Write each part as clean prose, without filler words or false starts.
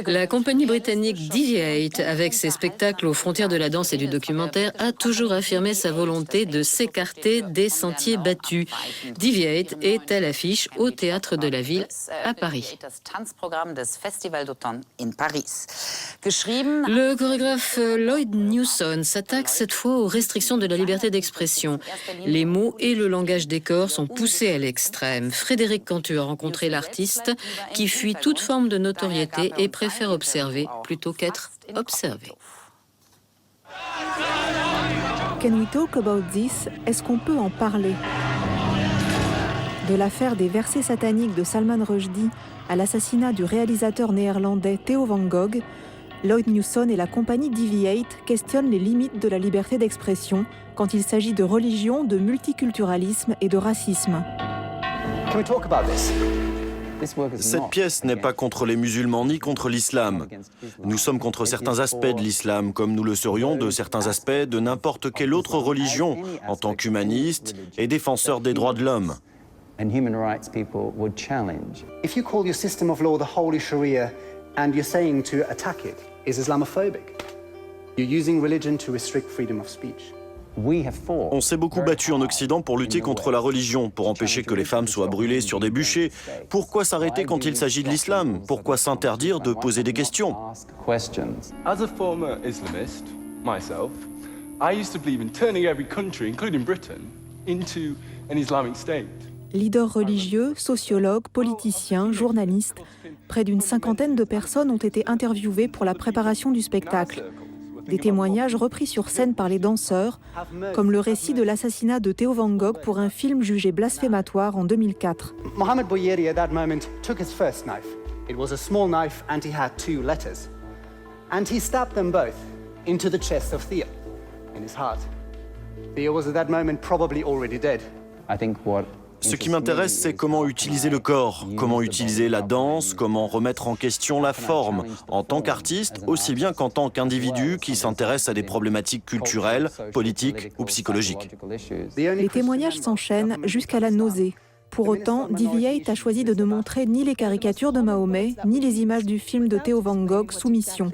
La compagnie britannique Deviate, avec ses spectacles aux frontières de la danse et du documentaire, a toujours affirmé sa volonté de s'écarter des sentiers battus. Deviate est à l'affiche au Théâtre de la Ville à Paris. Le chorégraphe Lloyd Newson s'attaque cette fois aux restrictions de la liberté d'expression. Les mots et le langage des corps sont poussés à l'extrême. Frédéric Cantu a rencontré l'artiste qui fuit toute forme de notoriété et préfère observer plutôt qu'être observé. Can we talk about this? Est-ce qu'on peut en parler? De l'affaire des versets sataniques de Salman Rushdie à l'assassinat du réalisateur néerlandais Theo van Gogh, Lloyd Newson et la compagnie Deviate questionnent les limites de la liberté d'expression quand il s'agit de religion, de multiculturalisme et de racisme. Can we talk about this? Cette pièce n'est pas contre les musulmans ni contre l'islam. Nous sommes contre certains aspects de l'islam, comme nous le serions de certains aspects de n'importe quelle autre religion, en tant qu'humanistes et défenseurs des droits de l'homme. If you call your system of law the Holy Sharia and you're saying to attack it is Islamophobic, you're using religion to restrict freedom of speech. On s'est beaucoup battu en Occident pour lutter contre la religion, pour empêcher que les femmes soient brûlées sur des bûchers. Pourquoi s'arrêter quand il s'agit de l'islam? Pourquoi s'interdire de poser des questions? As a former Islamist, myself, I used to believe in turning every country, including Britain, into an Islamic state. Leaders religieux, sociologues, politiciens, journalistes, près d'une cinquantaine de personnes ont été interviewées pour la préparation du spectacle. Des témoignages repris sur scène par les danseurs, comme le récit de l'assassinat de Theo van Gogh pour un film jugé blasphématoire en 2004. Mohamed Bouyeri at that moment took his first knife. It was a small knife and he had 2 letters. And he stabbed them both into the chest of Theo, in his heart. Theo was at that moment probably already dead. Ce qui m'intéresse, c'est comment utiliser le corps, comment utiliser la danse, comment remettre en question la forme, en tant qu'artiste, aussi bien qu'en tant qu'individu qui s'intéresse à des problématiques culturelles, politiques ou psychologiques. Les témoignages s'enchaînent jusqu'à la nausée. Pour autant, Deviate a choisi de ne montrer ni les caricatures de Mahomet, ni les images du film de Theo van Gogh, Soumission.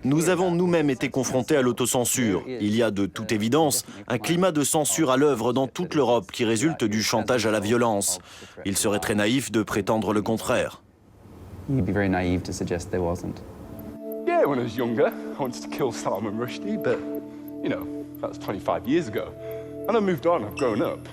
Nous avons nous-mêmes été confrontés à l'autocensure. Il y a de toute évidence un climat de censure à l'œuvre dans toute l'Europe qui résulte du chantage à la violence. Il serait très naïf de prétendre le contraire. Yeah, when I was younger, I wanted to kill Salman Rushdie, but, you know, that was 25 years ago. And I moved on, I've grown up.